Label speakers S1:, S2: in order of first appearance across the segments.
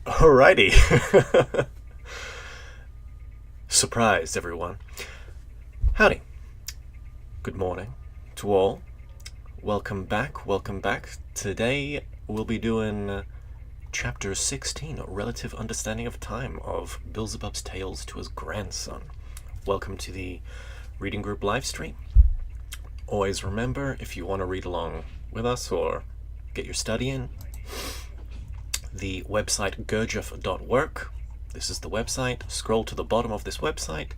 S1: Alrighty. Surprise, everyone. Howdy. Good morning to all. Welcome back, welcome back. Today we'll be doing Chapter 16, A Relative Understanding of Time of Beelzebub's Tales to His Grandson. Welcome to the reading group live stream. Always remember, if you want to read along with us or get your study in, the website gurdjieff.work. This is the website. Scroll to the bottom of this website,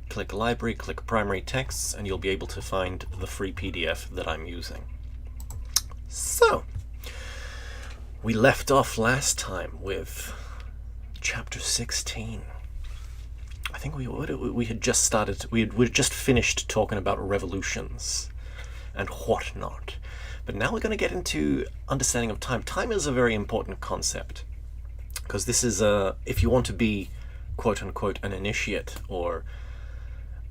S1: click library, click primary texts, and you'll be able to find the free PDF that I'm using. So, we left off last time with chapter 16. I think we had just started, we had just finished talking about revolutions and whatnot. But now we're going to get into understanding of time. Time is a very important concept, because this is if you want to be, quote unquote, an initiate or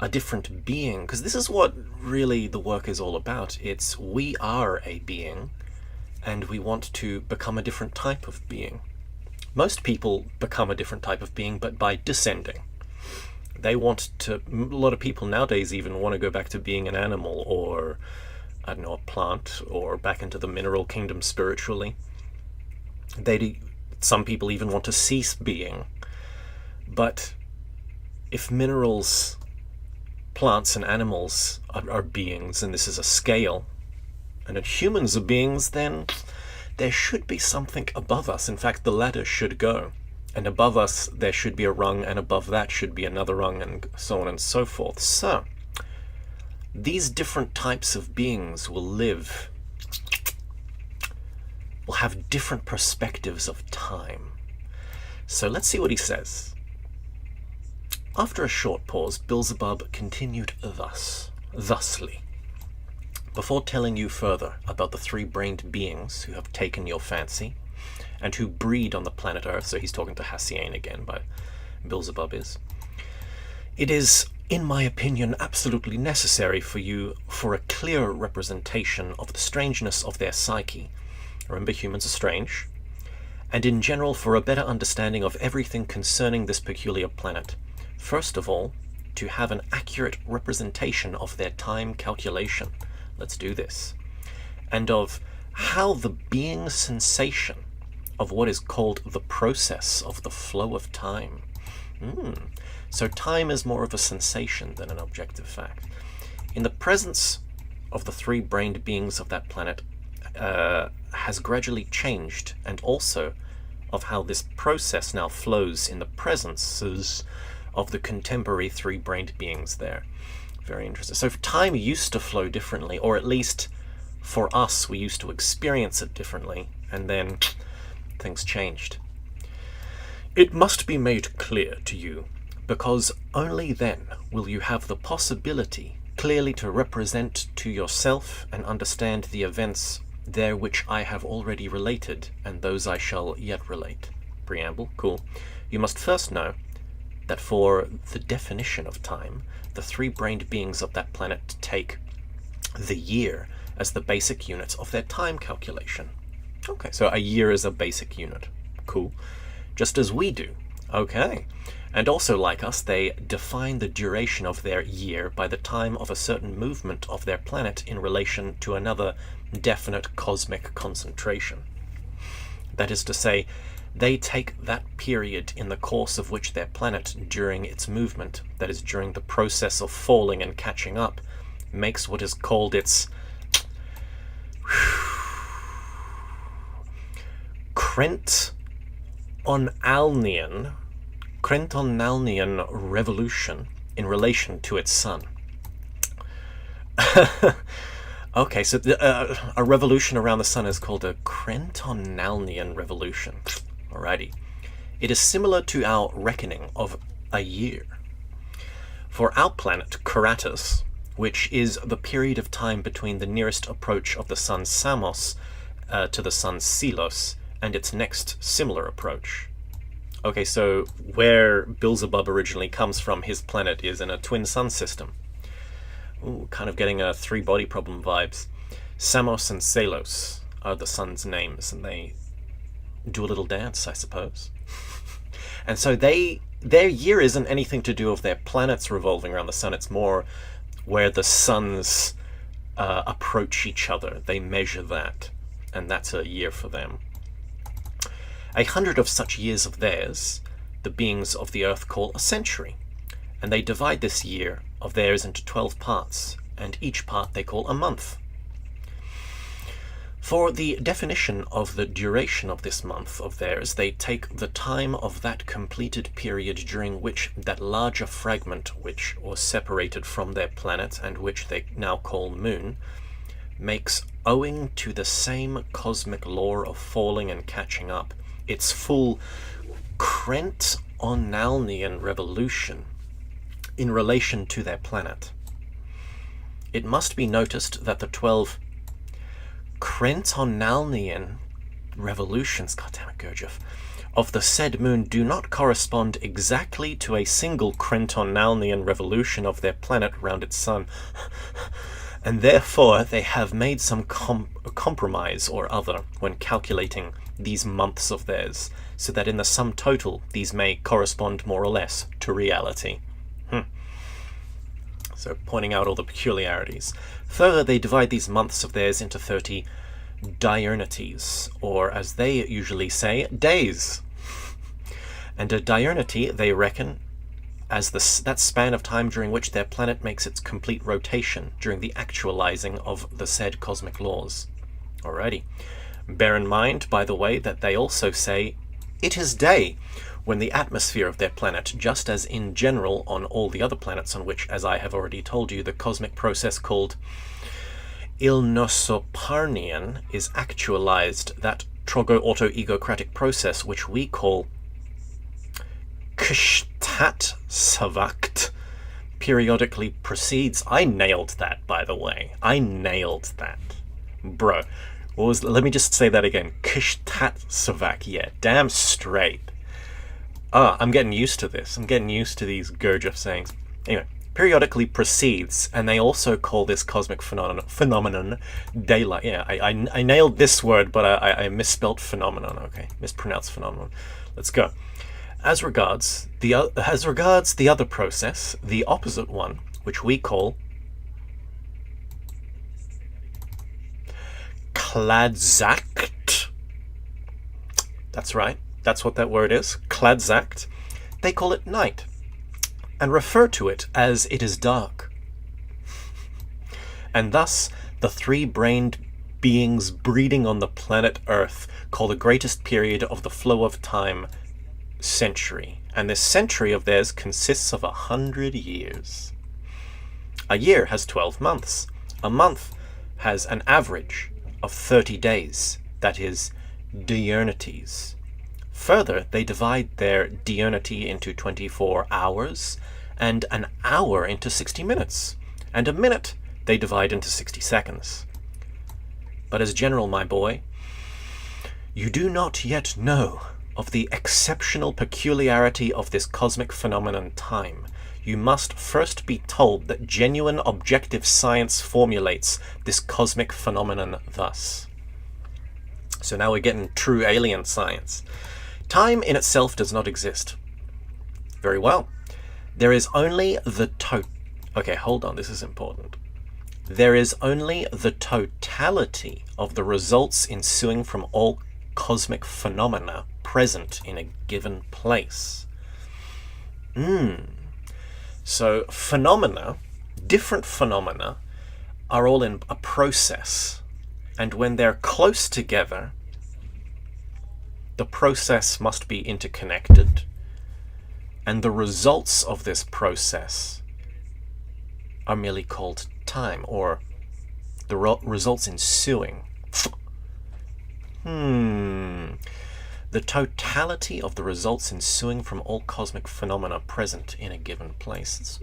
S1: a different being, because this is what really the work is all about. It's we are a being, and we want to become a different type of being. Most people become a different type of being, but by descending. They want to, a lot of people nowadays even want to go back to being an animal, or I don't know, a plant, or back into the mineral kingdom spiritually. Some people even want to cease being. But if minerals, plants, and animals are beings, and this is a scale, and if humans are beings, then there should be something above us. In fact, the ladder should go. And above us, there should be a rung, and above that should be another rung, and so on and so forth. So, these different types of beings will have different perspectives of time. So let's see what he says. After a short pause, Beelzebub continued thusly. Before telling you further about the three-brained beings who have taken your fancy, and who breed on the planet Earth, so he's talking to Hassiane again, but Beelzebub is, it is, in my opinion, absolutely necessary for a clear representation of the strangeness of their psyche. Remember, humans are strange. And in general, for a better understanding of everything concerning this peculiar planet. First of all, to have an accurate representation of their time calculation. Let's do this. And of how the being sensation of what is called the process of the flow of time. So time is more of a sensation than an objective fact. In the presence of the three-brained beings of that planet has gradually changed, and also of how this process now flows in the presences of the contemporary three-brained beings there. Very interesting. So time used to flow differently, or at least for us, we used to experience it differently, and then things changed. It must be made clear to you, because only then will you have the possibility clearly to represent to yourself and understand the events there which I have already related, and those I shall yet relate. Preamble, cool. You must first know that for the definition of time, the three-brained beings of that planet take the year as the basic unit of their time calculation. Okay, so a year is a basic unit. Cool. Just as we do. Okay. And also, like us, they define the duration of their year by the time of a certain movement of their planet in relation to another definite cosmic concentration. That is to say, they take that period in the course of which their planet, during its movement, that is, during the process of falling and catching up, makes what is called its Crentonalnian revolution in relation to its sun. Okay, so a revolution around the sun is called a Crentonalnian revolution. Alrighty. It is similar to our reckoning of a year. For our planet, Karatus, which is the period of time between the nearest approach of the sun Samos to the sun Selos, and its next similar approach. Okay, so where Beelzebub originally comes from, his planet is in a twin sun system. Ooh, kind of getting a three-body problem vibes. Samos and Selos are the sun's names, and they do a little dance, I suppose. And so their year isn't anything to do with their planets revolving around the sun. It's more where the suns approach each other. They measure that, and that's a year for them. 100 of such years of theirs, the beings of the earth call a century, and they divide this year of theirs into 12 parts, and each part they call a month. For the definition of the duration of this month of theirs, they take the time of that completed period during which that larger fragment, which was separated from their planet and which they now call moon, makes, owing to the same cosmic law of falling and catching up, its full Krent-Onalnian revolution in relation to their planet. It must be noticed that the 12 Krent-Onalnian revolutions, goddammit Gurdjieff, of the said moon do not correspond exactly to a single Krent-Onalnian revolution of their planet round its sun, and therefore they have made some compromise or other when calculating these months of theirs, so that in the sum total these may correspond more or less to reality. So pointing out all the peculiarities. Further, they divide these months of theirs into 30 diurnities, or as they usually say, days. And a diurnity they reckon as that span of time during which their planet makes its complete rotation during the actualizing of the said cosmic laws. Alrighty. Bear in mind, by the way, that they also say, it is day, when the atmosphere of their planet, just as in general on all the other planets on which, as I have already told you, the cosmic process called Ilnosoparnian is actualized, that trogo-auto-egocratic process which we call Kshtatsavakt periodically proceeds. I nailed that, by the way. I nailed that. Bro. Let me just say that again. Kshtatsavak. Yeah, damn straight. I'm getting used to this. I'm getting used to these Gurdjieff sayings. Anyway, periodically proceeds, and they also call this cosmic phenomenon daylight. Yeah, I nailed this word, but I misspelled phenomenon. Okay, mispronounced phenomenon. Let's go. As regards the other process, the opposite one, which we call kladzakt. That's right. That's what that word is, kladzakt. They call it night, and refer to it as it is dark. And thus, the three-brained beings breeding on the planet Earth call the greatest period of the flow of time century. And this century of theirs consists of 100 years. A year has 12 months. A month has an average of 30 days, that is, diurnities. Further, they divide their diurnity into 24 hours, and an hour into 60 minutes, and a minute they divide into 60 seconds. But as general, my boy, you do not yet know of the exceptional peculiarity of this cosmic phenomenon time. You must first be told that genuine objective science formulates this cosmic phenomenon thus. So now we're getting true alien science. Time in itself does not exist. Very well. There is only the Okay, hold on, this is important. There is only the totality of the results ensuing from all cosmic phenomena present in a given place. So phenomena, different phenomena, are all in a process. And when they're close together, the process must be interconnected, and the results of this process are merely called time, or the results ensuing. The totality of the results ensuing from all cosmic phenomena present in a given place.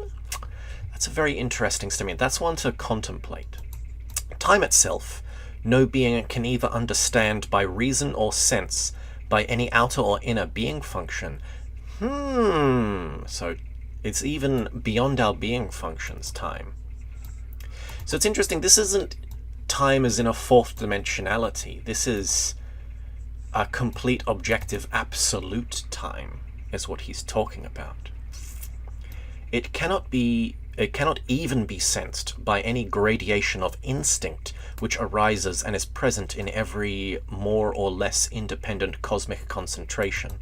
S1: That's a very interesting statement. That's one to contemplate. Time itself, no being can either understand by reason or sense, by any outer or inner being function. So it's even beyond our being functions, time. So it's interesting, this isn't time as in a fourth dimensionality. This is a complete objective absolute time is what he's talking about. It cannot even be sensed by any gradation of instinct which arises and is present in every more or less independent cosmic concentration.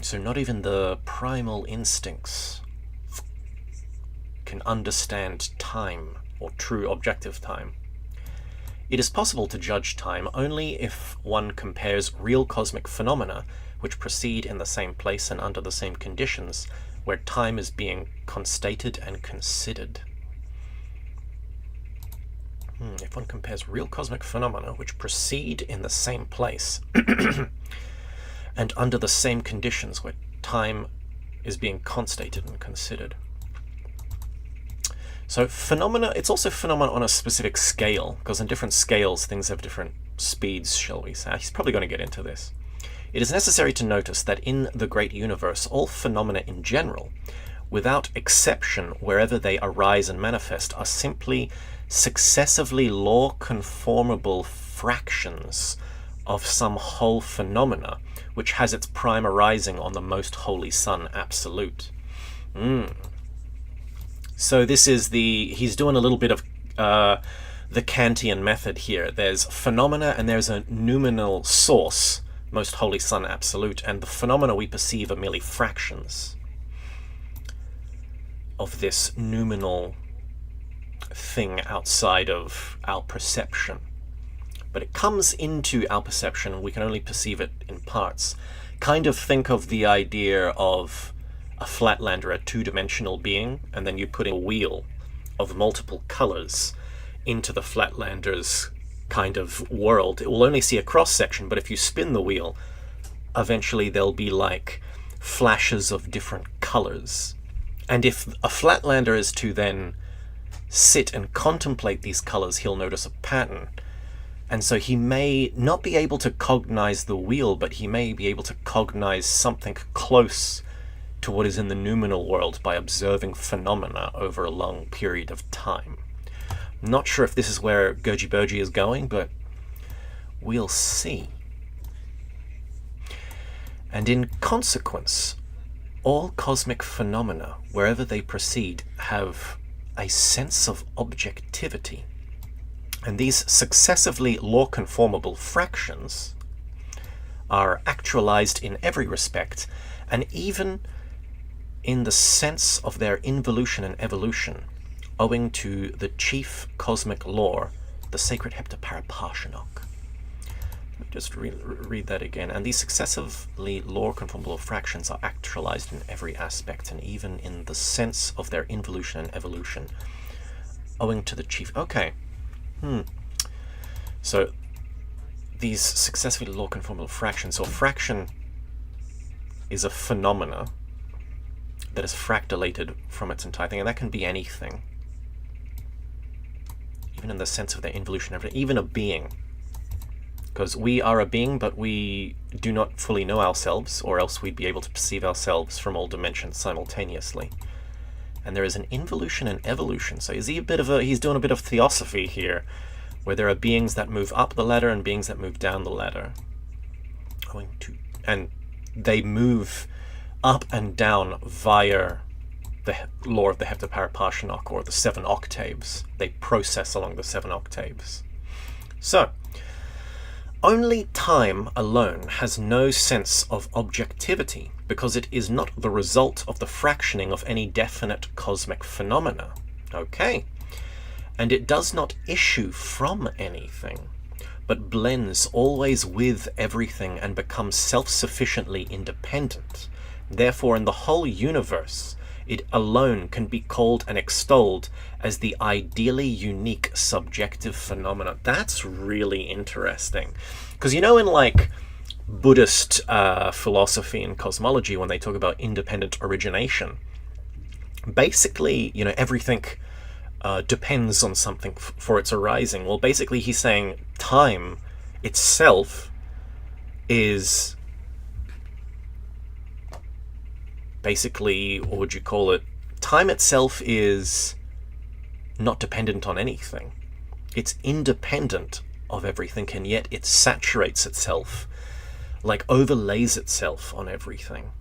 S1: So not even the primal instincts can understand time, or true objective time. It is possible to judge time only if one compares real cosmic phenomena which proceed in the same place and under the same conditions, where time is being constated and considered. If one compares real cosmic phenomena which proceed in the same place and under the same conditions where time is being constated and considered. So phenomena, it's also phenomena on a specific scale, because in different scales things have different speeds, shall we say. He's probably going to get into this. It is necessary to notice that in the great universe, all phenomena in general, without exception, wherever they arise and manifest, are simply successively law-conformable fractions of some whole phenomena, which has its prime arising on the most holy sun absolute. So this is he's doing a little bit of the Kantian method here. There's phenomena and there's a noumenal source, most holy sun absolute, and the phenomena we perceive are merely fractions of this noumenal thing outside of our perception. But it comes into our perception and we can only perceive it in parts. Kind of think of the idea of a flatlander, a two-dimensional being, and then you put in a wheel of multiple colors into the flatlander's kind of world. It will only see a cross-section, but if you spin the wheel, eventually there'll be like flashes of different colors. And if a flatlander is to then sit and contemplate these colors, he'll notice a pattern. And so he may not be able to cognize the wheel, but he may be able to cognize something close to what is in the noumenal world by observing phenomena over a long period of time. I'm not sure if this is where Goji Boji is going, but we'll see. And in consequence, all cosmic phenomena, wherever they proceed, have a sense of objectivity. And these successively law-conformable fractions are actualized in every respect, and even in the sense of their involution and evolution, owing to the chief cosmic law, the sacred heptaparaparshinok. Let me just read that again. And these successively law-conformable fractions are actualized in every aspect, and even in the sense of their involution and evolution, owing to the chief... Okay. So, these successively law-conformable fractions, so a fraction is a phenomena that is fractalated from its entire thing, and that can be anything. Even in the sense of their involution, even a being. Because we are a being, but we do not fully know ourselves, or else we'd be able to perceive ourselves from all dimensions simultaneously. And there is an involution and evolution. So he's doing a bit of theosophy here, where there are beings that move up the ladder and beings that move down the ladder. And they move up and down via the law of the heptaparaparshinok, or the 7 octaves. They process along the 7 octaves. So, only time alone has no sense of objectivity, because it is not the result of the fractioning of any definite cosmic phenomena. Okay. And it does not issue from anything, but blends always with everything and becomes self-sufficiently independent. Therefore, in the whole universe, it alone can be called and extolled as the ideally unique subjective phenomena. That's really interesting. Because in like Buddhist philosophy and cosmology, when they talk about independent origination, basically, everything depends on something for its arising. Well, basically he's saying time itself is basically, what would you call it? Time itself is not dependent on anything. It's independent of everything, and yet it saturates itself, like overlays itself on everything.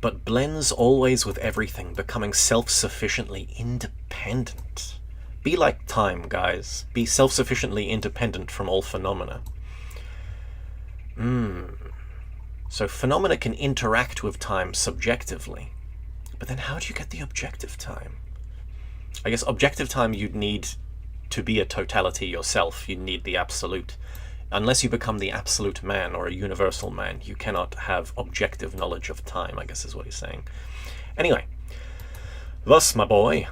S1: But blends always with everything, becoming self-sufficiently independent. Be like time, guys. Be self-sufficiently independent from all phenomena. So phenomena can interact with time subjectively. But then how do you get the objective time? I guess objective time you'd need to be a totality yourself. You'd need the absolute. Unless you become the absolute man or a universal man, you cannot have objective knowledge of time, I guess is what he's saying. Anyway, thus, my boy,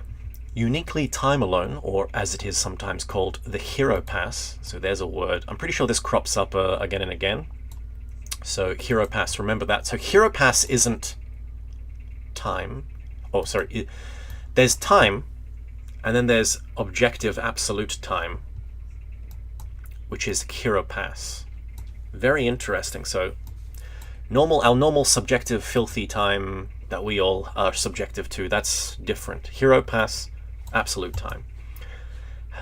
S1: uniquely time alone, or as it is sometimes called, the hero pass. So there's a word. I'm pretty sure this crops up again and again. So hero pass, remember that. So hero pass isn't time. Oh, sorry. There's time, and then there's objective absolute time, which is hero pass. Very interesting. So our normal subjective filthy time that we all are subjective to, that's different. Hero pass, absolute time.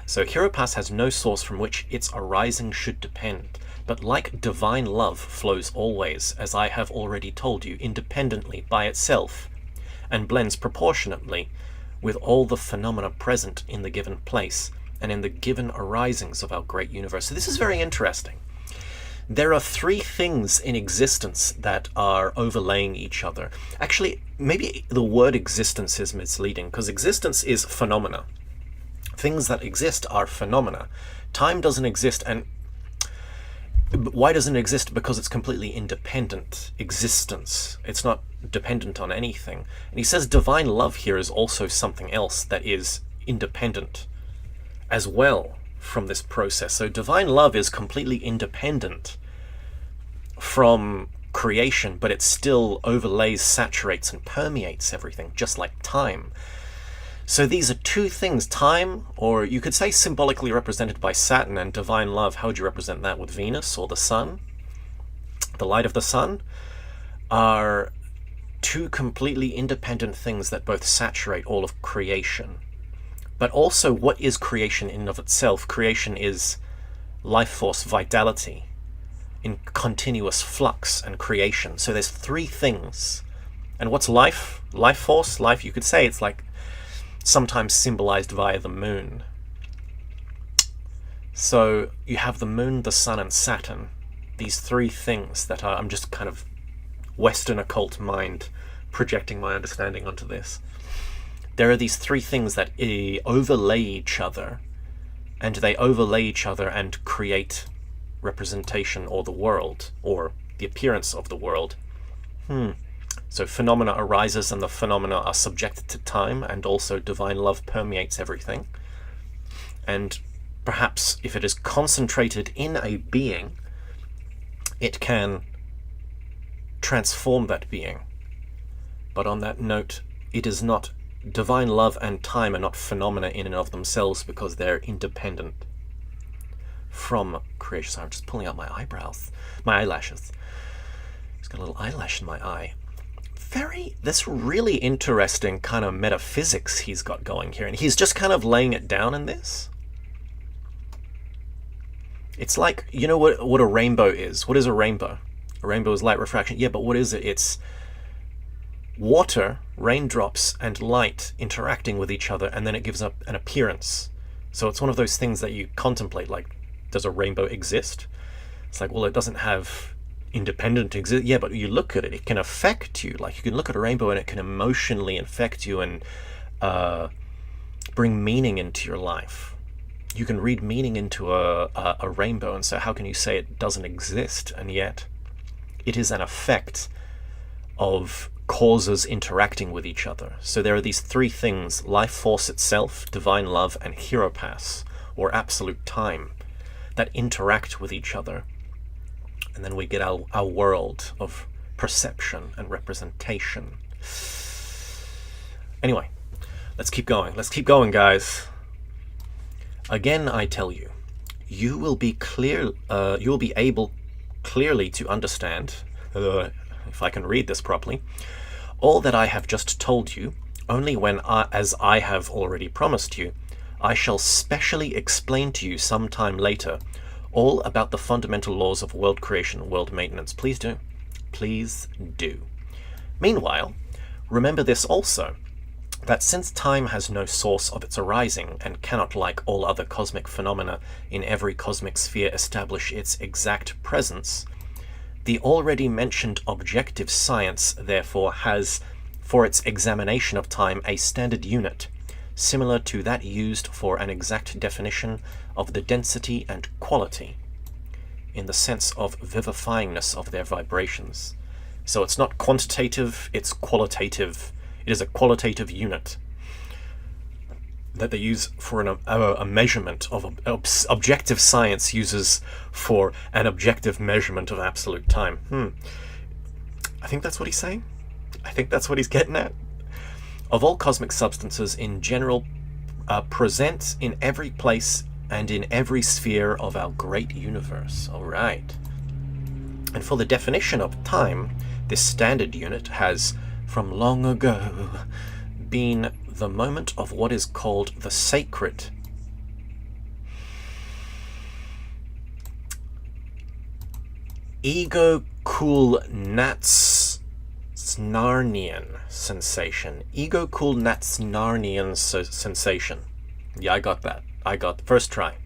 S1: So hero pass has no source from which its arising should depend, but like divine love flows always, as I have already told you, independently by itself, and blends proportionately with all the phenomena present in the given place and in the given arisings of our great universe. So this is very interesting. There are three things in existence that are overlaying each other. Actually, maybe the word existence is misleading, because existence is phenomena. Things that exist are phenomena. Time doesn't exist, and why doesn't it exist? Because it's completely independent existence. It's not dependent on anything. And he says divine love here is also something else that is independent as well from this process. So divine love is completely independent from creation, but it still overlays, saturates, and permeates everything, just like time. So these are two things, time, or you could say symbolically represented by Saturn, and divine love, how would you represent that with Venus or the sun? The light of the sun are two completely independent things that both saturate all of creation. But also, what is creation in and of itself? Creation is life force, vitality, in continuous flux and creation. So there's three things. And what's life? Life force? Life, you could say it's like sometimes symbolized via the moon. So you have the moon, the sun, and Saturn. These three things that are, I'm just kind of Western occult mind projecting my understanding onto this. There are these three things that overlay each other, and they overlay each other and create representation, or the world, or the appearance of the world. So phenomena arises, and the phenomena are subjected to time, and also divine love permeates everything. And perhaps if it is concentrated in a being, it can transform that being. But on that note, it is not. Divine love and time are not phenomena in and of themselves, because they're independent from creation. So I'm just pulling out my eyelashes. Just got a little eyelash in my eye. This really interesting kind of metaphysics he's got going here, and he's just kind of laying it down in this. It's like, you know what a rainbow is? What is a rainbow? A rainbow is light refraction. Yeah, but what is it? It's water, raindrops, and light interacting with each other, and then it gives up an appearance. So it's one of those things that you contemplate, like, does a rainbow exist? It's like, well, it doesn't have independent exist. Yeah, but you look at it, it can affect you. Like, you can look at a rainbow and it can emotionally affect you and bring meaning into your life. You can read meaning into a rainbow, and so how can you say it doesn't exist? And yet it is an effect of causes interacting with each other. So there are these three things: life force itself, divine love, and hero pass, or absolute time, that interact with each other. And then we get our world of perception and representation. Anyway, let's keep going. Let's keep going, guys. Again, I tell you, you will be able clearly to understand, if I can read this properly, all that I have just told you, only when, as I have already promised you, I shall specially explain to you some time later all about the fundamental laws of world creation and world maintenance. Please do. Please do. Meanwhile, remember this also, that since time has no source of its arising and cannot, like all other cosmic phenomena in every cosmic sphere, establish its exact presence, the already mentioned objective science, therefore, has for its examination of time a standard unit, similar to that used for an exact definition of the density and quality, in the sense of vivifyingness of their vibrations. So it's not quantitative, it's qualitative. It is a qualitative unit that they use for a measurement of objective science uses for an objective measurement of absolute time. I think that's what he's saying. I think that's what he's getting at. Of all cosmic substances in general, present in every place and in every sphere of our great universe. All right. And for the definition of time, this standard unit has, from long ago, been the moment of what is called the sacred ego-cool-natsnarnian sensation. Ego-cool-natsnarnian sensation. Yeah, I got that. I got the first try.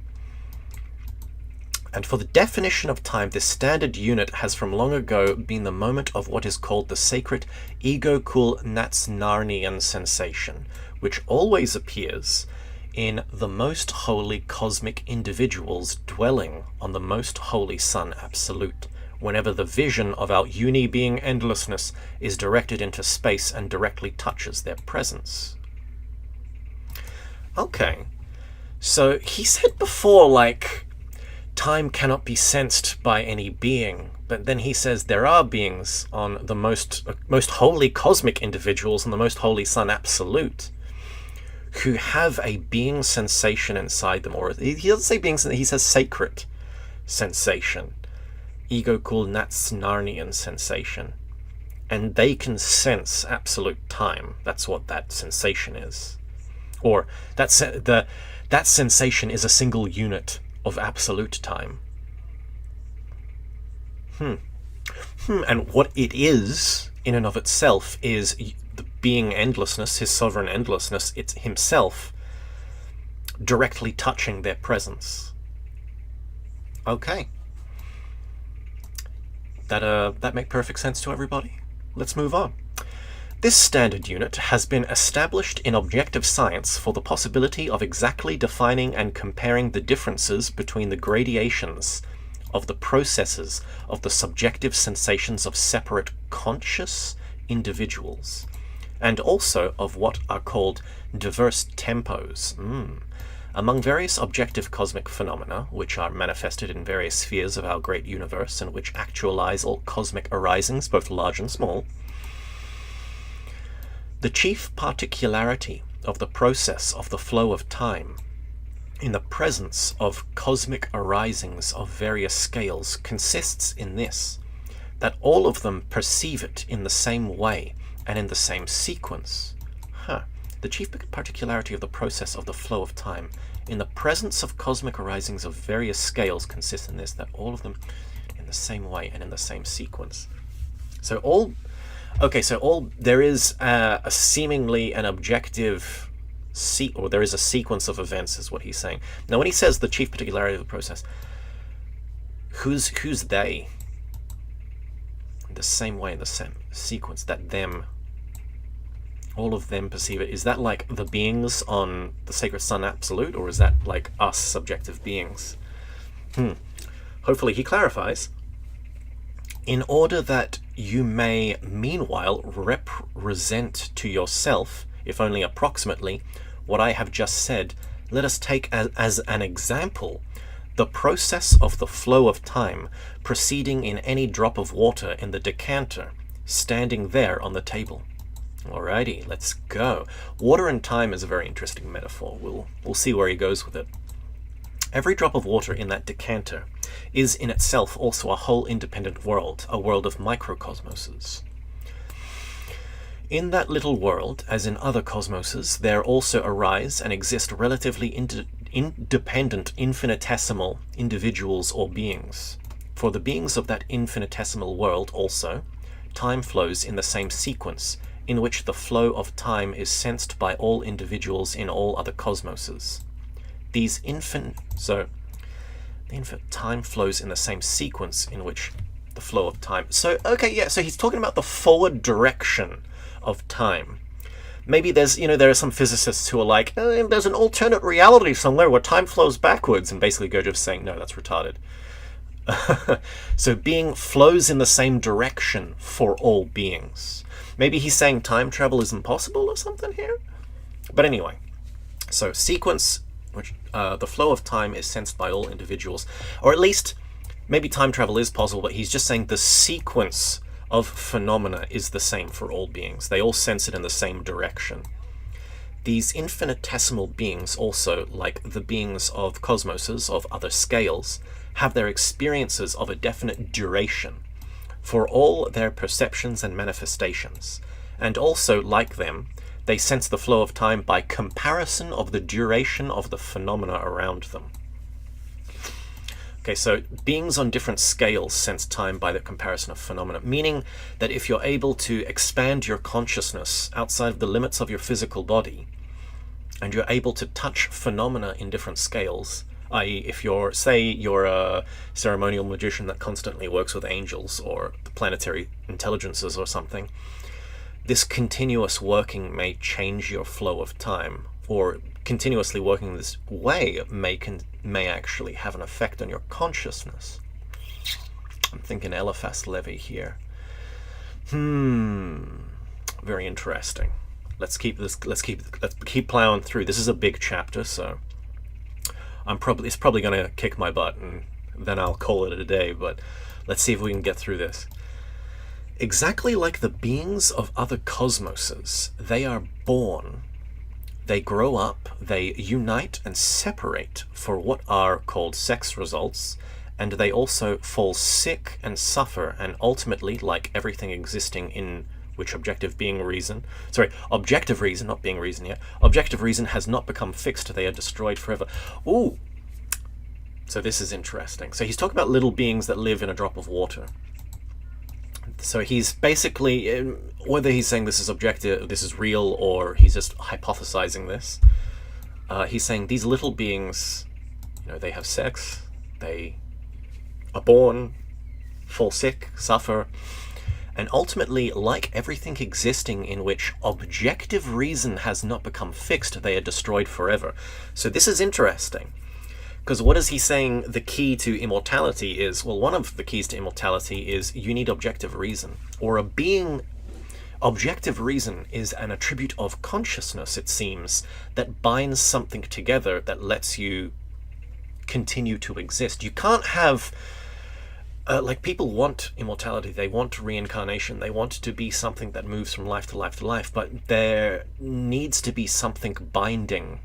S1: And for the definition of time, this standard unit has from long ago been the moment of what is called the sacred ego-cool-natsnarnian sensation, which always appears in the most holy cosmic individuals dwelling on the most holy Sun Absolute, whenever the vision of our uni-being endlessness is directed into space and directly touches their presence. Okay, so he said before, like, time cannot be sensed by any being, but then he says there are beings on the most holy cosmic individuals on the most holy Sun Absolute who have a being sensation inside them, or he doesn't say being, he says sacred sensation, ego-cool-natsnarnian sensation, and they can sense absolute time. That's what that sensation is, or that sensation is a single unit of absolute time. And what it is, in and of itself, is the being endlessness, his sovereign endlessness, it's himself directly touching their presence. Okay. That make perfect sense to everybody? Let's move on. This standard unit has been established in objective science for the possibility of exactly defining and comparing the differences between the gradations of the processes of the subjective sensations of separate conscious individuals, and also of what are called diverse tempos among various objective cosmic phenomena which are manifested in various spheres of our great universe and which actualize all cosmic arisings, both large and small. The chief particularity of the process of the flow of time in the presence of cosmic arisings of various scales consists in this, that all of them perceive it in the same way and in the same sequence. The chief particularity of the process of the flow of time in the presence of cosmic arisings of various scales consists in this, that all of them in the same way and in the same sequence. So there is a seemingly an objective or there is a sequence of events, is what he's saying. Now, when he says the chief particularity of the process, who's they? The same way, the same sequence, that them, all of them perceive it. Is that like the beings on the Sacred Sun Absolute, or is that like us subjective beings? Hopefully he clarifies. In order that you may meanwhile represent to yourself, if only approximately, what I have just said, let us take as an example the process of the flow of time proceeding in any drop of water in the decanter standing there on the table. Alrighty, let's go. Water and time is a very interesting metaphor. We'll see where he goes with it. Every drop of water in that decanter is in itself also a whole independent world, a world of microcosmoses. In that little world, as in other cosmoses, there also arise and exist relatively independent infinitesimal individuals or beings. For the beings of that infinitesimal world also, time flows in the same sequence in which the flow of time is sensed by all individuals in all other cosmoses. Time flows in the same sequence in which the flow of time. So, okay, yeah, so he's talking about the forward direction of time. Maybe there are some physicists who are like, there's an alternate reality somewhere where time flows backwards, and basically Gurdjieff's saying, no, that's retarded. So being flows in the same direction for all beings. Maybe he's saying time travel is impossible or something here? But anyway, so sequence, which the flow of time is sensed by all individuals, or at least maybe time travel is possible, but he's just saying the sequence of phenomena is the same for all beings. They all sense it in the same direction. These infinitesimal beings also, like the beings of cosmoses of other scales, have their experiences of a definite duration for all their perceptions and manifestations, and also, like them, they sense the flow of time by comparison of the duration of the phenomena around them. Okay, so beings on different scales sense time by the comparison of phenomena, meaning that if you're able to expand your consciousness outside of the limits of your physical body, and you're able to touch phenomena in different scales, i.e. if you're a ceremonial magician that constantly works with angels or the planetary intelligences or something, this continuous working may change your flow of time, or continuously working this way may actually have an effect on your consciousness. I'm thinking Eliphas Levi here. Very interesting. Let's keep plowing through. This is a big chapter, so it's probably going to kick my butt, and then I'll call it a day, but let's see if we can get through this. Exactly like the beings of other cosmoses, they are born, they grow up, they unite and separate for what are called sex results, and they also fall sick and suffer, and ultimately, like everything existing in which objective reason, not being reason yet, objective reason has not become fixed, they are destroyed forever. Ooh! So this is interesting. So he's talking about little beings that live in a drop of water. So he's basically, whether he's saying this is objective, this is real, or he's just hypothesizing this, he's saying these little beings, they have sex, they are born, fall sick, suffer, and ultimately, like everything existing in which objective reason has not become fixed, they are destroyed forever. So this is interesting, because what is he saying the key to immortality is? Well, one of the keys to immortality is you need objective reason, or a being. Objective reason is an attribute of consciousness, it seems, that binds something together that lets you continue to exist. You can't have... people want immortality, they want reincarnation, they want to be something that moves from life to life to life, but there needs to be something binding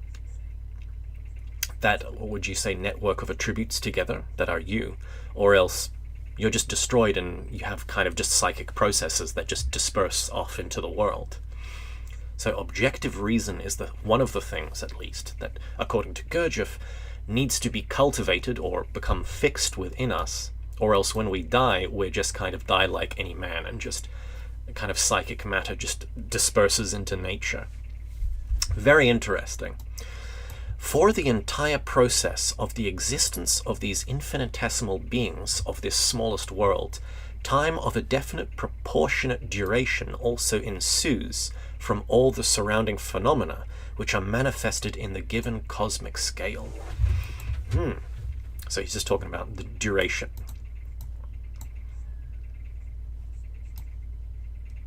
S1: that, what would you say, network of attributes together that are you, or else you're just destroyed and you have kind of just psychic processes that just disperse off into the world. So objective reason is one of the things, at least, that, according to Gurdjieff, needs to be cultivated or become fixed within us, or else when we die, we just kind of die like any man, and just kind of psychic matter just disperses into nature. Very interesting. For the entire process of the existence of these infinitesimal beings of this smallest world, time of a definite proportionate duration also ensues from all the surrounding phenomena which are manifested in the given cosmic scale. So he's just talking about the duration.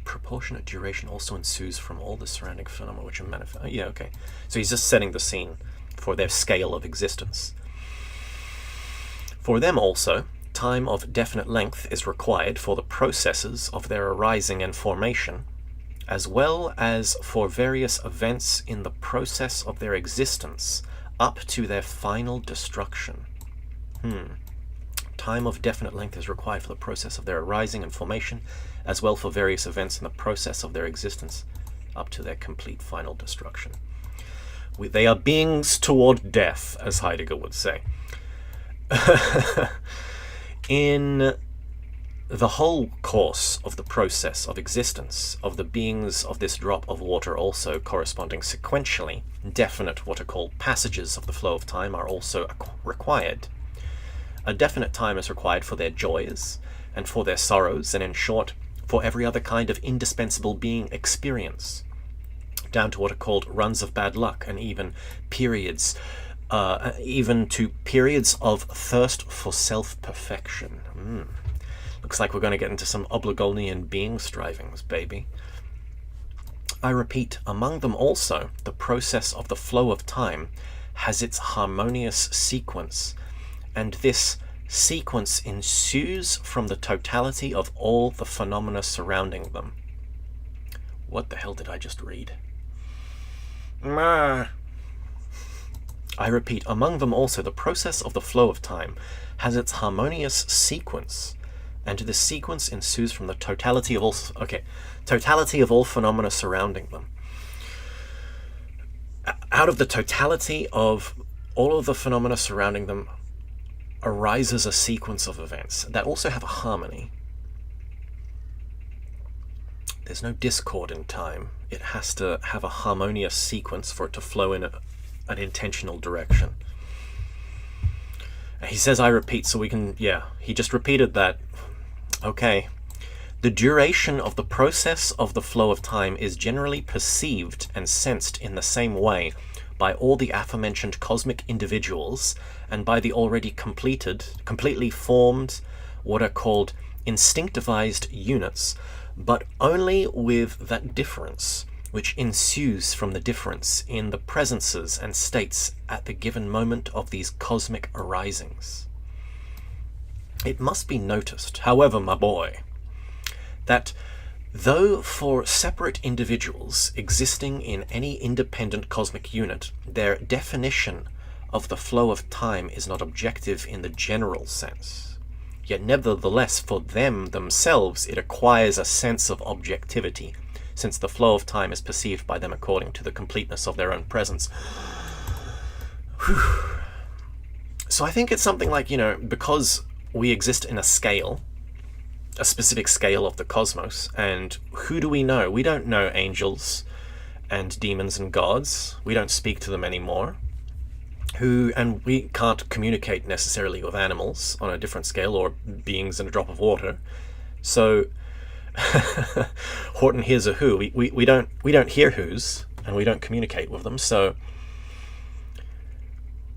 S1: Proportionate duration also ensues from all the surrounding phenomena which are manifest. Yeah, okay. So he's just setting the scene for their scale of existence. For them also, time of definite length is required for the processes of their arising and formation, as well as for various events in the process of their existence up to their final destruction. Time of definite length is required for the process of their arising and formation, as well for various events in the process of their existence, up to their complete final destruction. They are beings toward death, as Heidegger would say. In the whole course of the process of existence of the beings of this drop of water, also corresponding sequentially, definite what are called passages of the flow of time are also required. A definite time is required for their joys and for their sorrows, and in short, for every other kind of indispensable being experience, down to what are called runs of bad luck, and even periods, even to periods of thirst for self-perfection. Looks like we're going to get into some Obligonian being strivings, baby. I repeat, among them also, the process of the flow of time has its harmonious sequence, and this sequence ensues from the totality of all the phenomena surrounding them. What the hell did I just read? I repeat, among them also, the process of the flow of time has its harmonious sequence, and this sequence ensues from the totality of all phenomena surrounding them. Out of the totality of all of the phenomena surrounding them arises a sequence of events that also have a harmony. There's no discord in time. It has to have a harmonious sequence for it to flow in an intentional direction. He says, I repeat, so we can, he just repeated that. Okay. The duration of the process of the flow of time is generally perceived and sensed in the same way by all the aforementioned cosmic individuals and by the already completely formed, what are called instinctivized units, but only with that difference which ensues from the difference in the presences and states at the given moment of these cosmic arisings. It must be noticed, however, my boy, that though for separate individuals existing in any independent cosmic unit, their definition of the flow of time is not objective in the general sense, yet nevertheless for them themselves it acquires a sense of objectivity, since the flow of time is perceived by them according to the completeness of their own presence. So I think it's something like, because we exist in a scale, a specific scale of the cosmos, and who do we know? We don't know angels and demons and gods. We don't speak to them anymore. And we can't communicate necessarily with animals on a different scale, or beings in a drop of water. So Horton hears a who. We don't hear who's, and we don't communicate with them. So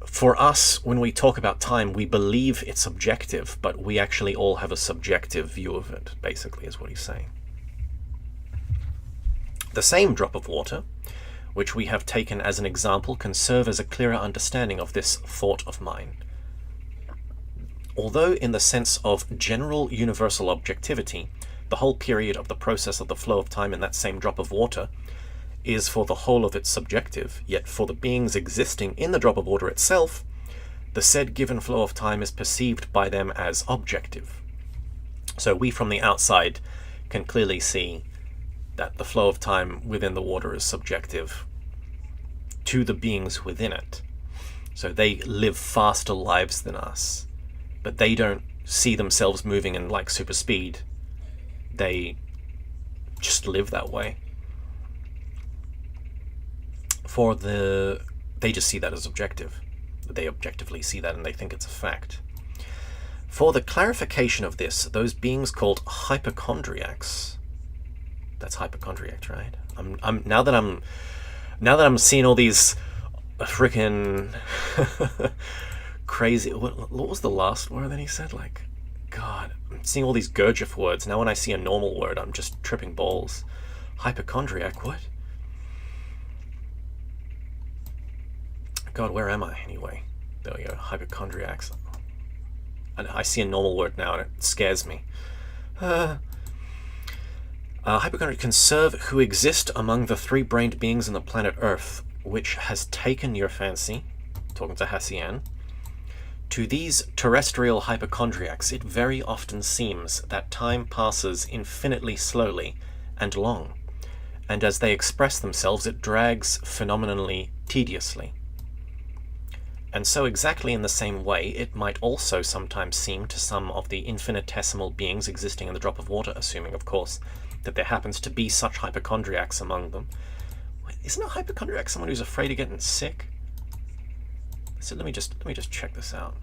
S1: for us, when we talk about time, we believe it's objective, but we actually all have a subjective view of it, basically, is what he's saying. The same drop of water, which we have taken as an example, can serve as a clearer understanding of this thought of mine. Although in the sense of general universal objectivity, the whole period of the process of the flow of time in that same drop of water is for the whole of it subjective, yet for the beings existing in the drop of water itself, the said given flow of time is perceived by them as objective. So we from the outside can clearly see that the flow of time within the water is subjective to the beings within it. So they live faster lives than us, but they don't see themselves moving in like super speed. They just live that way. They just see that as objective. They objectively see that and they think it's a fact. For the clarification of this, those beings called hypochondriacs, that's hypochondriacs, right? Now that I'm seeing all these freaking crazy, what was the last word that he said? Like, God, I'm seeing all these Gurdjieff words. Now when I see a normal word, I'm just tripping balls. Hypochondriac, what? God, where am I anyway? There we go, hypochondriacs. I see a normal word now and it scares me. Hypochondriacs can serve who exist among the three-brained beings on the planet Earth, which has taken your fancy, talking to Hassian, To these terrestrial hypochondriacs, it very often seems that time passes infinitely slowly and long, and as they express themselves, it drags phenomenally tediously. And so exactly in the same way, it might also sometimes seem to some of the infinitesimal beings existing in the drop of water, assuming, of course, that there happens to be such hypochondriacs among them. Isn't a hypochondriac someone who's afraid of getting sick? So let me just check this out.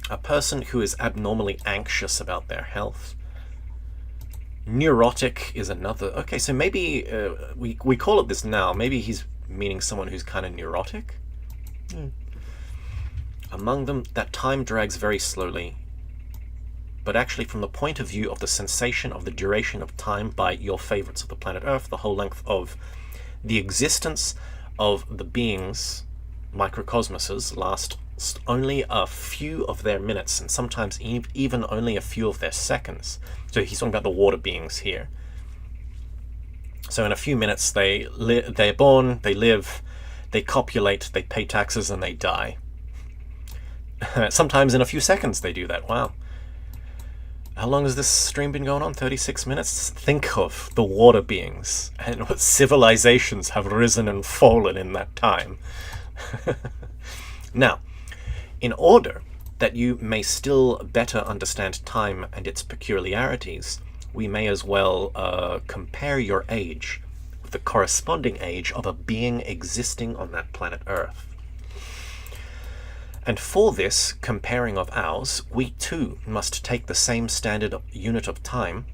S1: A person who is abnormally anxious about their health. Neurotic is another. Okay, so maybe we call it this now. Maybe he's meaning someone who's kind of neurotic. Among them, that time drags very slowly, but actually from the point of view of the sensation of the duration of time by your favorites of the planet Earth, the whole length of the existence of the beings, microcosmoses, last only a few of their minutes, and sometimes even only a few of their seconds. So he's talking about the water beings here. So in a few minutes they're born, they live, they copulate, they pay taxes, and they die. Sometimes in a few seconds they do that. Wow. How long has this stream been going on? 36 minutes? Think of the water beings and what civilizations have risen and fallen in that time. Now, in order that you may still better understand time and its peculiarities, we may as well compare your age with the corresponding age of a being existing on that planet Earth. And for this comparing of ours, we too must take the same standard unit of time,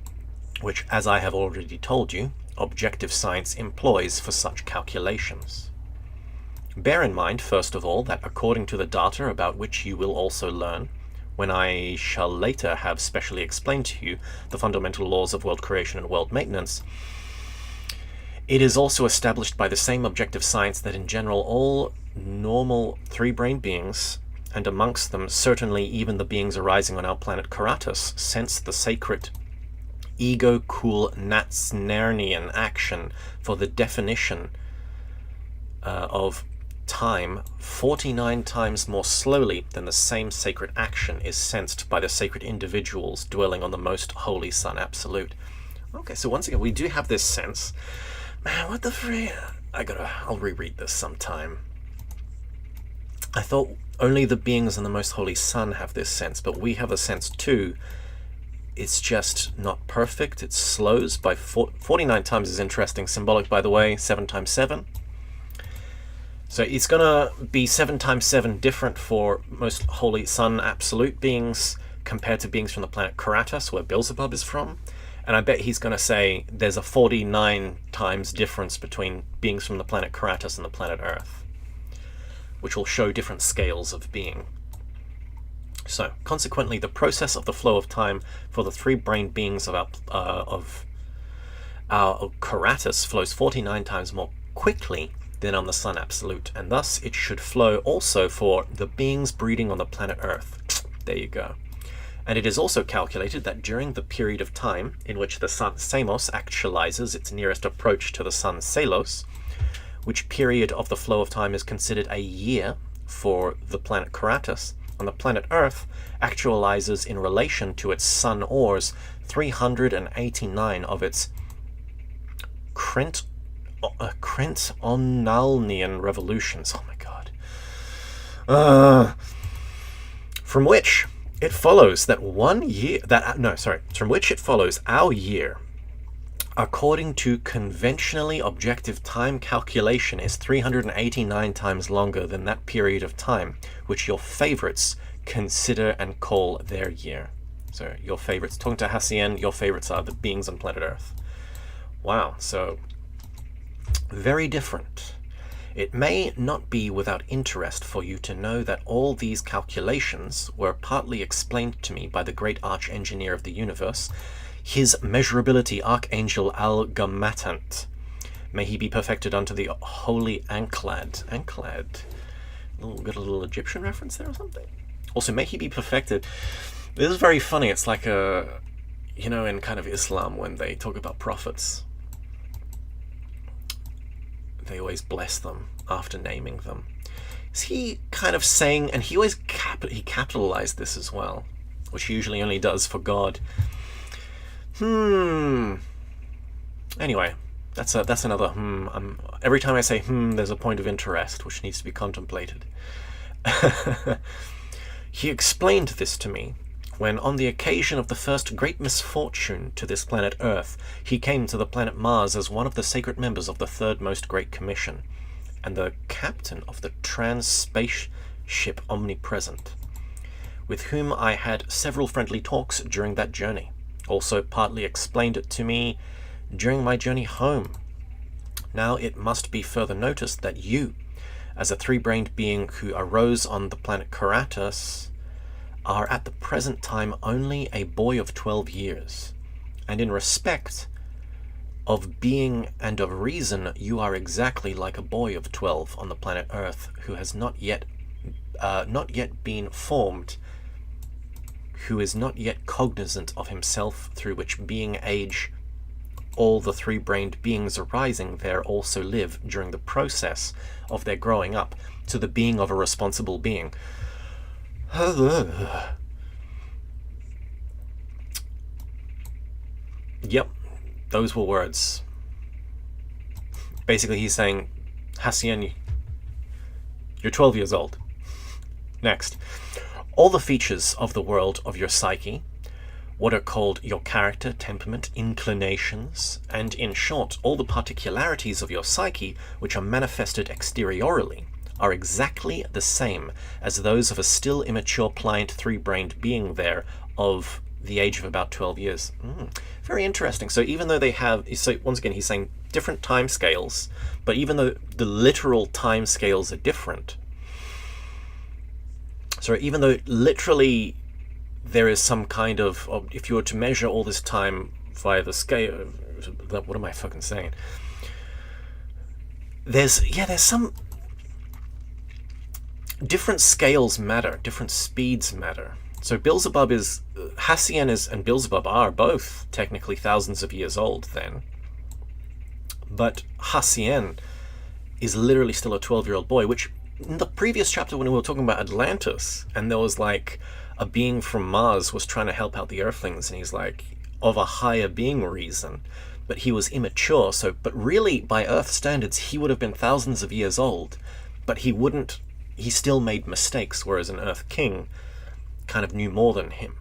S1: which, as I have already told you, objective science employs for such calculations. Bear in mind, first of all, that according to the data about which you will also learn, when I shall later have specially explained to you the fundamental laws of world creation and world maintenance, it is also established by the same objective science that in general all normal three-brained beings, and amongst them certainly even the beings arising on our planet Karatus, sense the sacred ego-cool Natsnernian action for the definition of time 49 times more slowly than the same sacred action is sensed by the sacred individuals dwelling on the most holy Sun Absolute. Okay, so once again, we do have this sense. Man, what the free? I'll reread this sometime. I thought only the beings in the most holy Sun have this sense, but we have a sense too. It's just not perfect. It slows by 49 times is interesting. Symbolic, by the way, 7 times 7. So it's going to be 7 times 7 different for most holy Sun Absolute beings compared to beings from the planet Karatus, where Beelzebub is from. And I bet he's going to say there's a 49 times difference between beings from the planet Karatus and the planet Earth, which will show different scales of being. So, consequently, the process of the flow of time for the three-brained beings of our Karatus flows 49 times more quickly than on the Sun Absolute, and thus it should flow also for the beings breeding on the planet Earth. There you go. And it is also calculated that during the period of time in which the Sun Samos actualizes its nearest approach to the Sun Salos, which period of the flow of time is considered a year for the planet Karatus, on the planet Earth actualizes in relation to its sun ores 389 of its Crentonalnian revolutions. Oh my god. From which it follows that from which it follows our year, according to conventionally objective time calculation, is 389 times longer than that period of time which your favorites consider and call their year. So your favorites, talking to Hassien, your favorites are the beings on planet Earth. Wow, so very different. It may not be without interest for you to know that all these calculations were partly explained to me by the great arch-engineer of the universe, His Measurability Archangel Al-Gamatant. May he be perfected unto the holy Anklad. Anklad. Got a little Egyptian reference there or something? Also, may he be perfected. This is very funny. It's like in kind of Islam when they talk about prophets, they always bless them after naming them. Is he kind of saying, and he always he capitalized this as well, which he usually only does for God. Anyway, that's another every time I say there's a point of interest which needs to be contemplated. He explained this to me when, on the occasion of the first great misfortune to this planet Earth, he came to the planet Mars as one of the sacred members of the Third Most Great Commission, and the captain of the trans-spaceship Omnipresent, with whom I had several friendly talks during that journey. Also partly explained it to me during my journey home. Now it must be further noticed that you, as a three-brained being who arose on the planet Karatas, are at the present time only a boy of 12 years, and in respect of being and of reason, you are exactly like a boy of 12 on the planet Earth who has not yet been formed, who is not yet cognizant of himself, through which being age all the three-brained beings arising there also live during the process of their growing up to the being of a responsible being. Yep, those were words. Basically, he's saying, Hassien, you're 12 years old. Next. All the features of the world of your psyche, what are called your character, temperament, inclinations, and in short, all the particularities of your psyche which are manifested exteriorly, are exactly the same as those of a still immature pliant three-brained being there of the age of about 12 years. Very interesting. So even though they have, so once again, he's saying different time scales, but even though the literal time scales are different, so even though literally there is some kind of, if you were to measure all this time via the scale, what am I fucking saying? There's some different scales matter, different speeds matter. So Beelzebub is, Hassien and Beelzebub are both technically thousands of years old then, but Hassien is literally still a 12-year-old boy, which in the previous chapter when we were talking about Atlantis, and there was like a being from Mars was trying to help out the Earthlings, and he's like, of a higher being reason, but he was immature, so, but really by Earth standards he would have been thousands of years old, but he still made mistakes, whereas an Earth King kind of knew more than him.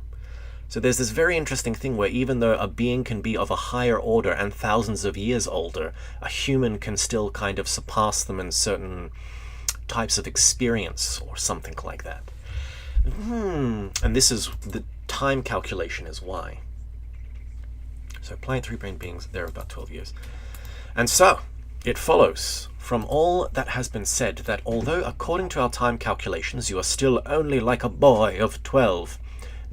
S1: So there's this very interesting thing where even though a being can be of a higher order and thousands of years older, a human can still kind of surpass them in certain types of experience or something like that. And this is the time calculation is why. So pliant three-brained beings, they're about 12 years. And so it follows from all that has been said that although according to our time calculations you are still only like a boy of 12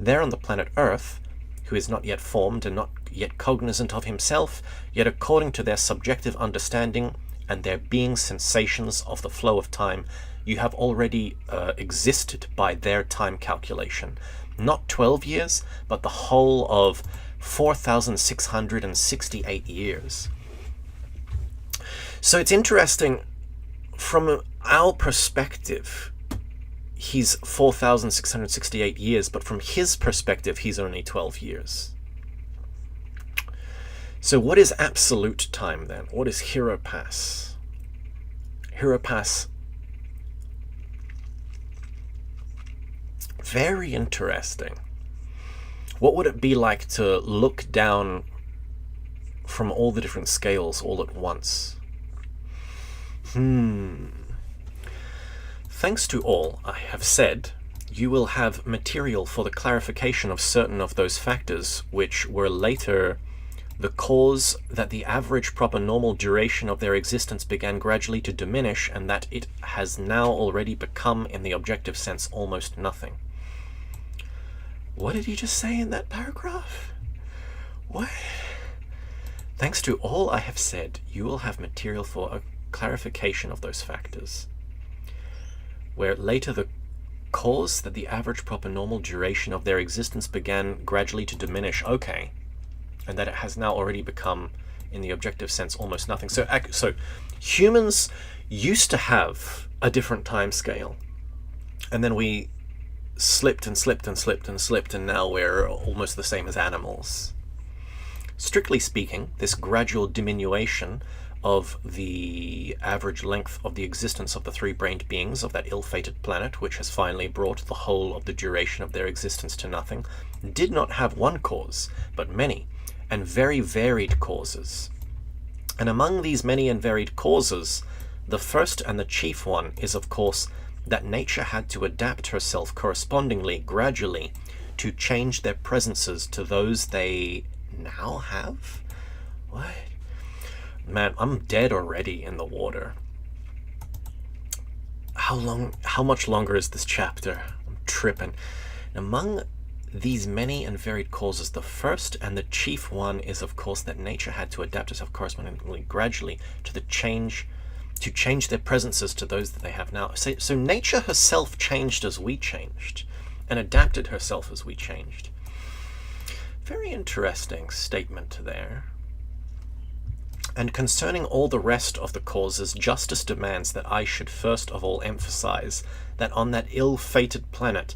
S1: there on the planet Earth, who is not yet formed and not yet cognizant of himself, yet according to their subjective understanding and their being sensations of the flow of time, you have already existed by their time calculation. Not 12 years, but the whole of 4,668 years. So it's interesting, from our perspective, he's 4,668 years, but from his perspective, he's only 12 years. So what is absolute time then? What is Hiropass? Hiropass, very interesting. What would it be like to look down from all the different scales all at once? Thanks to all I have said, you will have material for the clarification of certain of those factors which were later the cause that the average proper normal duration of their existence began gradually to diminish, and that it has now already become, in the objective sense, almost nothing. What did he just say in that paragraph? What? Thanks to all I have said, you will have material for a clarification of those factors, where later the cause that the average proper normal duration of their existence began gradually to diminish. Okay. And that it has now already become, in the objective sense, almost nothing. So humans used to have a different time scale, and then we slipped and slipped and slipped and slipped, and now we're almost the same as animals. Strictly speaking, this gradual diminution of the average length of the existence of the three-brained beings of that ill-fated planet, which has finally brought the whole of the duration of their existence to nothing, did not have one cause, but many, and very varied causes. And among these many and varied causes, the first and the chief one is, of course, that nature had to adapt herself correspondingly, gradually, to change their presences to those they now have? What? Man, I'm dead already in the water. How much longer is this chapter? I'm tripping. Among these many and varied causes, the first and the chief one is, of course, that nature had to adapt herself correspondingly, gradually, to change their presences to those that they have now. So nature herself changed as we changed, and adapted herself as we changed. Very interesting statement there. And concerning all the rest of the causes, justice demands that I should first of all emphasize that on that ill-fated planet,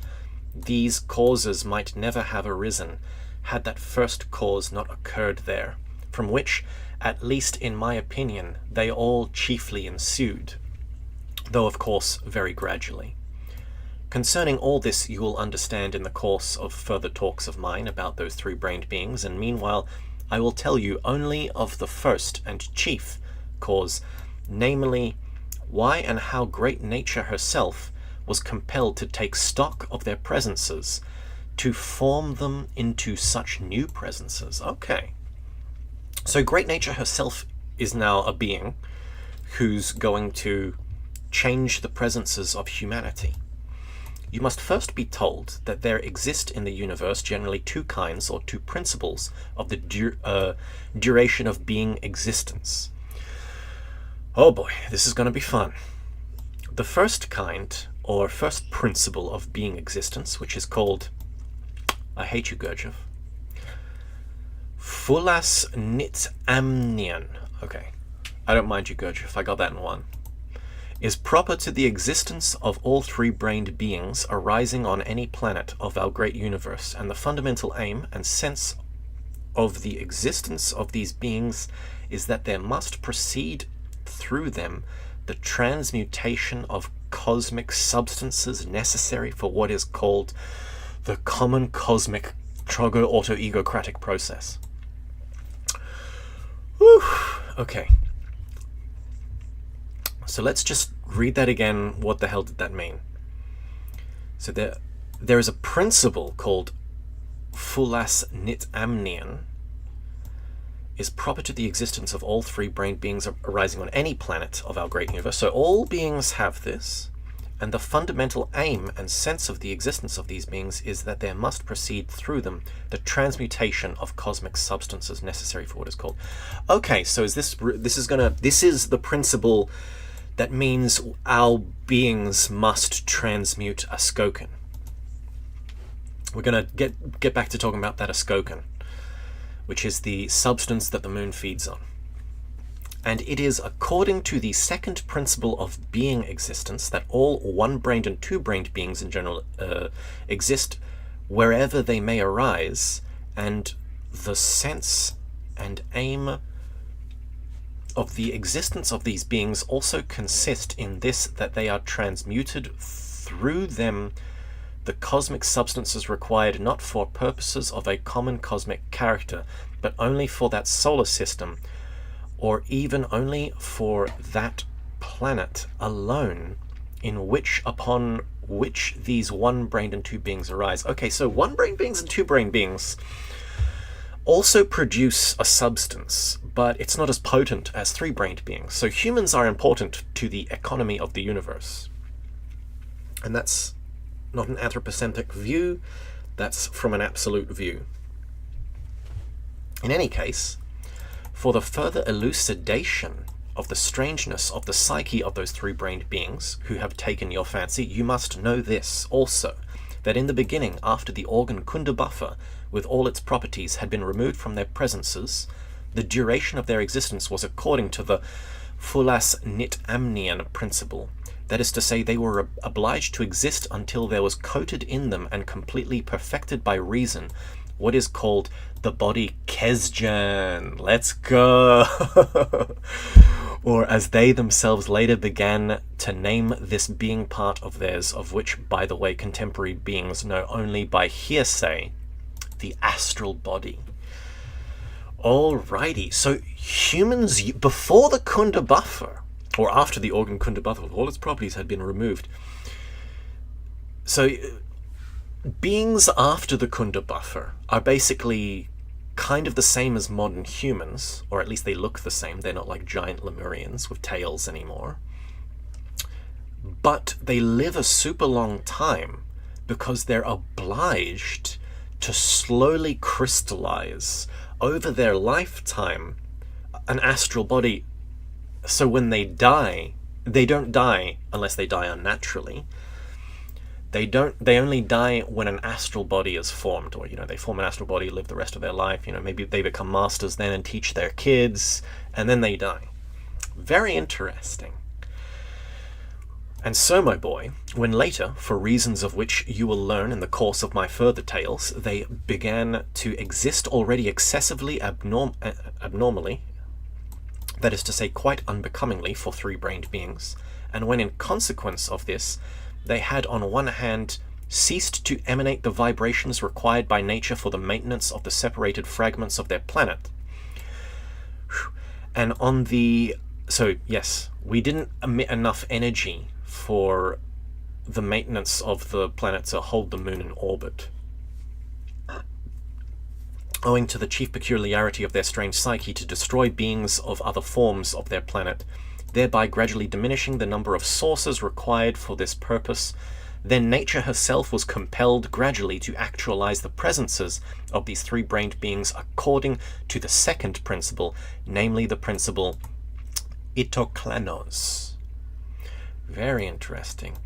S1: these causes might never have arisen had that first cause not occurred there, from which, at least in my opinion, they all chiefly ensued, though of course very gradually. Concerning all this you will understand in the course of further talks of mine about those three-brained beings, and meanwhile I will tell you only of the first and chief cause, namely, why and how great nature herself was compelled to take stock of their presences, to form them into such new presences. Okay. So great nature herself is now a being who's going to change the presences of humanity. You must first be told that there exist in the universe generally two kinds or two principles of the duration of being existence. Oh boy, this is going to be fun. The first kind, or first principle of being existence, which is called, I hate you, Gurdjieff, Fulas nit amnion. Okay, I don't mind you, Gurdjieff, I got that in one. Is proper to the existence of all three-brained beings arising on any planet of our great universe, and the fundamental aim and sense of the existence of these beings is that there must proceed through them the transmutation of cosmic substances necessary for what is called the common cosmic trogo-autoegocratic process. Whew. Okay. So let's just read that again. What the hell did that mean? So there is a principle called Fulas nit amnion, is proper to the existence of all three-brained beings arising on any planet of our great universe. So all beings have this, and the fundamental aim and sense of the existence of these beings is that there must proceed through them the transmutation of cosmic substances necessary for what is called. Okay, so is this is the principle that means our beings must transmute a skoken. We're going to get back to talking about that skoken, which is the substance that the moon feeds on. And it is according to the second principle of being existence that all one-brained and two-brained beings in general exist wherever they may arise, and the sense and aim of the existence of these beings also consist in this, that they are transmuted through them the cosmic substances required not for purposes of a common cosmic character, but only for that solar system, or even only for that planet alone, upon which these one-brained and two beings arise. Okay, so one-brained beings and two-brained beings also produce a substance, but it's not as potent as three-brained beings. So humans are important to the economy of the universe. And that's not an anthropocentric view, that's from an absolute view. In any case, for the further elucidation of the strangeness of the psyche of those three-brained beings who have taken your fancy, you must know this also, that in the beginning, after the organ Kunda buffer, with all its properties, had been removed from their presences, the duration of their existence was according to the fulas nit amnian principle. That is to say, they were obliged to exist until there was coated in them and completely perfected by reason what is called the body kesjan. Let's go! Or as they themselves later began to name this being part of theirs, of which, by the way, contemporary beings know only by hearsay, the astral body. Alrighty, so humans, before the Kunda buffer, or after the organ Kunda buffer, all its properties had been removed. So beings after the Kunda buffer are basically kind of the same as modern humans, or at least they look the same. They're not like giant Lemurians with tails anymore. But they live a super long time because they're obliged to slowly crystallize over their lifetime an astral body. So when they die, they don't die unless they die unnaturally. They only die when an astral body is formed, or, they form an astral body, live the rest of their life, maybe they become masters then and teach their kids, and then they die. Very interesting. And so, my boy, when later, for reasons of which you will learn in the course of my further tales, they began to exist already excessively abnormally, that is to say, quite unbecomingly for three-brained beings, and when in consequence of this, they had on one hand ceased to emanate the vibrations required by nature for the maintenance of the separated fragments of their planet. And so yes, we didn't emit enough energy for the maintenance of the planet to hold the moon in orbit, owing to the chief peculiarity of their strange psyche to destroy beings of other forms of their planet, thereby gradually diminishing the number of sources required for this purpose. Then nature herself was compelled gradually to actualize the presences of these three-brained beings according to the second principle, namely the principle itoklanos. Very interesting.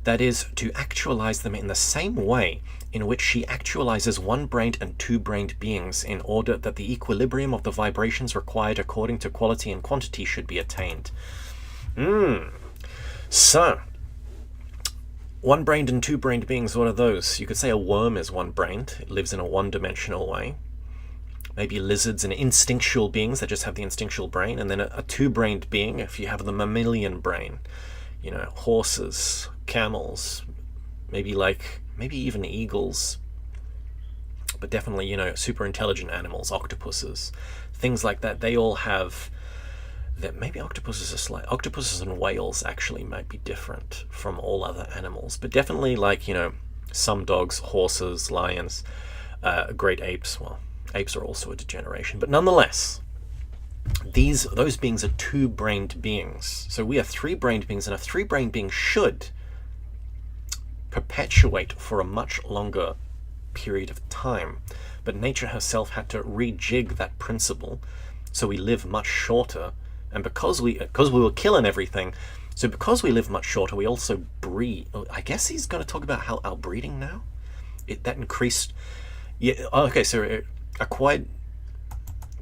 S1: That is, to actualize them in the same way in which she actualizes one-brained and two-brained beings in order that the equilibrium of the vibrations required according to quality and quantity should be attained. So, one-brained and two-brained beings, what are those? You could say a worm is one-brained. It lives in a one-dimensional way. Maybe lizards and instinctual beings that just have the instinctual brain. And then a two-brained being, if you have the mammalian brain. Horses, camels, maybe even eagles, but definitely, super intelligent animals, octopuses, things like that. They all have that. Maybe octopuses and whales actually might be different from all other animals, but definitely some dogs, horses, lions, great apes. Well, apes are also a degeneration, but nonetheless, those beings are two-brained beings. So we are three-brained beings, and a three-brained being should perpetuate for a much longer period of time. But nature herself had to rejig that principle, so we live much shorter. And because we were killing everything, so because we live much shorter, we also breed. I guess he's going to talk about how outbreeding now. That increased. Yeah. Okay. So it acquired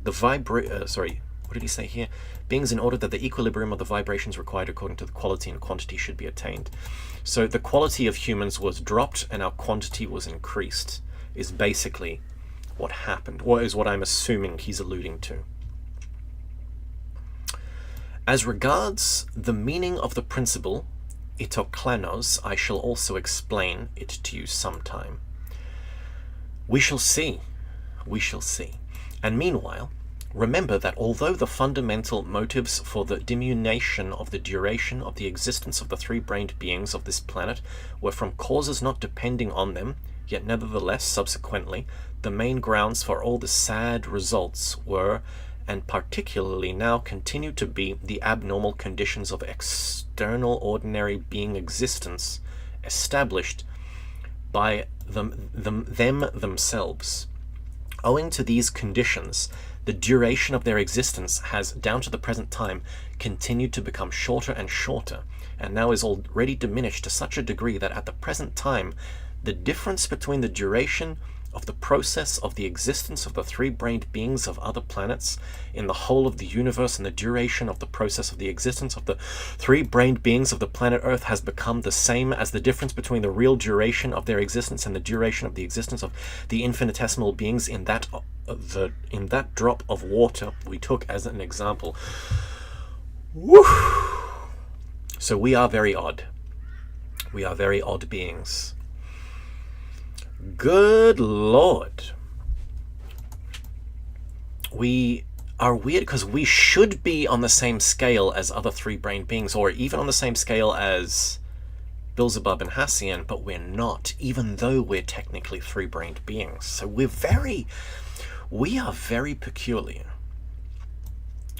S1: the what did he say here? Beings in order that the equilibrium of the vibrations required according to the quality and quantity should be attained. So the quality of humans was dropped and our quantity was increased, is basically what happened, or is what I'm assuming he's alluding to. As regards the meaning of the principle itoklanos, I shall also explain it to you sometime. We shall see. And meanwhile, remember that although the fundamental motives for the diminution of the duration of the existence of the three-brained beings of this planet were from causes not depending on them, yet nevertheless, subsequently, the main grounds for all the sad results were, and particularly now continue to be, the abnormal conditions of external ordinary being existence established by them themselves. Owing to these conditions, the duration of their existence has, down to the present time, continued to become shorter and shorter, and now is already diminished to such a degree that at the present time, the difference between the duration of the process of the existence of the three-brained beings of other planets in the whole of the universe, and the duration of the process of the existence of the three-brained beings of the planet Earth has become the same as the difference between the real duration of their existence and the duration of the existence of the infinitesimal beings in that drop of water we took as an example. Woo! So we are very odd. We are very odd beings. Good Lord. We are weird because we should be on the same scale as other three-brained beings, or even on the same scale as Beelzebub and Hassian, but we're not, even though we're technically three-brained beings. So we are very peculiar.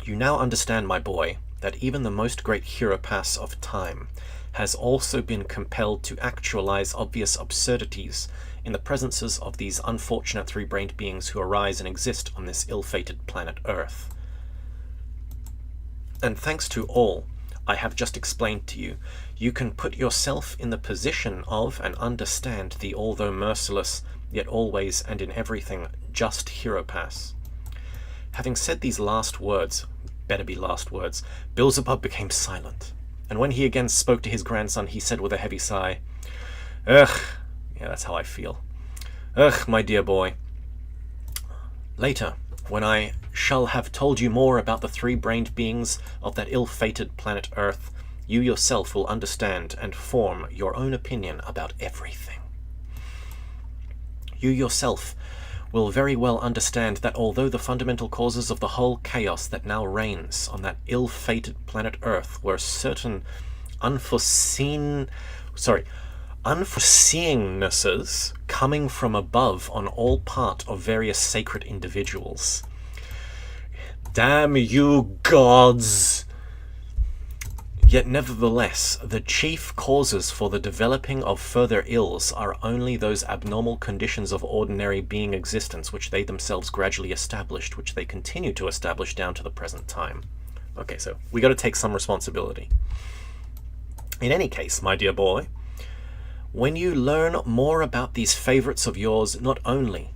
S1: You now understand, my boy, that even the most great Heropass of time has also been compelled to actualize obvious absurdities in the presences of these unfortunate three-brained beings who arise and exist on this ill-fated planet Earth. And thanks to all I have just explained to you, you can put yourself in the position of and understand the although merciless, yet always and in everything just Heropass. Having said these last words, better be last words, Beelzebub became silent, and when he again spoke to his grandson, he said with a heavy sigh, "Ugh, yeah, that's how I feel. Ugh, my dear boy. Later, when I shall have told you more about the three-brained beings of that ill-fated planet Earth, you yourself will understand and form your own opinion about everything. You yourself will very well understand that although the fundamental causes of the whole chaos that now reigns on that ill-fated planet Earth were certain unforeseennesses coming from above on all part of various sacred individuals. Damn you, gods! Yet nevertheless, the chief causes for the developing of further ills are only those abnormal conditions of ordinary being existence which they themselves gradually established, which they continue to establish down to the present time. Okay, so we got to take some responsibility. In any case, my dear boy, when you learn more about these favorites of yours, not only,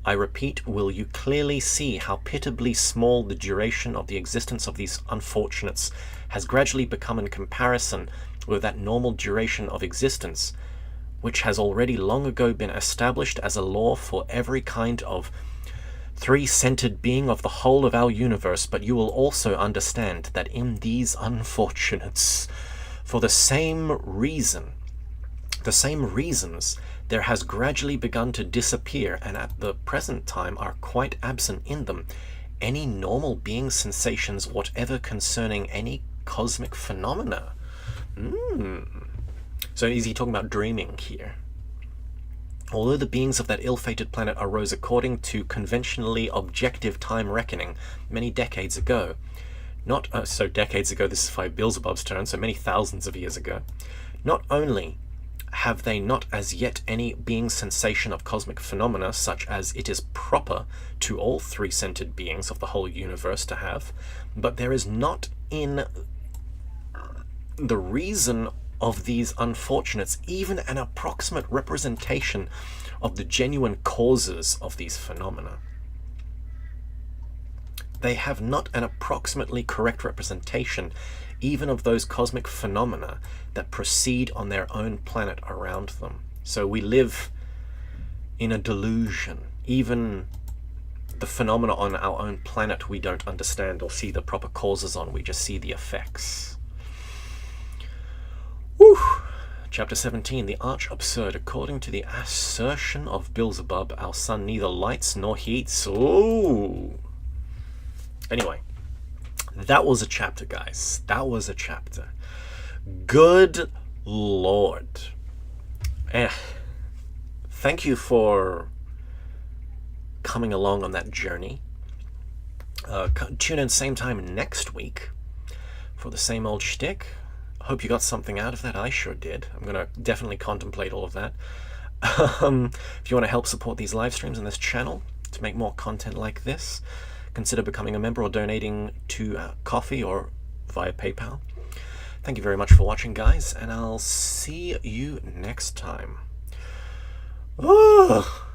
S1: I repeat, will you clearly see how pitiably small the duration of the existence of these unfortunates has gradually become in comparison with that normal duration of existence, which has already long ago been established as a law for every kind of three-centered being of the whole of our universe. But you will also understand that in these unfortunates, for the same reasons, there has gradually begun to disappear, and at the present time are quite absent in them, any normal being sensations whatever concerning any cosmic phenomena. So is he talking about dreaming here? Although the beings of that ill-fated planet arose according to conventionally objective time reckoning many decades ago, decades ago, this is by Beelzebub's turn, so many thousands of years ago, not only have they not as yet any being sensation of cosmic phenomena such as it is proper to all three-centered beings of the whole universe to have, but there is not in the reason of these unfortunates even an approximate representation of the genuine causes of these phenomena. They have not an approximately correct representation even of those cosmic phenomena that proceed on their own planet around them. So we live in a delusion. Even the phenomena on our own planet we don't understand or see the proper causes on, we just see the effects. Woo! Chapter 17, the arch absurd. According to the assertion of Beelzebub, our sun neither lights nor heats. Ooh! Anyway, that was a chapter, guys. That was a chapter. Good Lord. Thank you for coming along on that journey. Tune in same time next week for the same old shtick. Hope you got something out of that. I sure did. I'm going to definitely contemplate all of that. If you want to help support these live streams and this channel to make more content like this, consider becoming a member or donating to Coffee or via PayPal. Thank you very much for watching, guys, and I'll see you next time. Oh.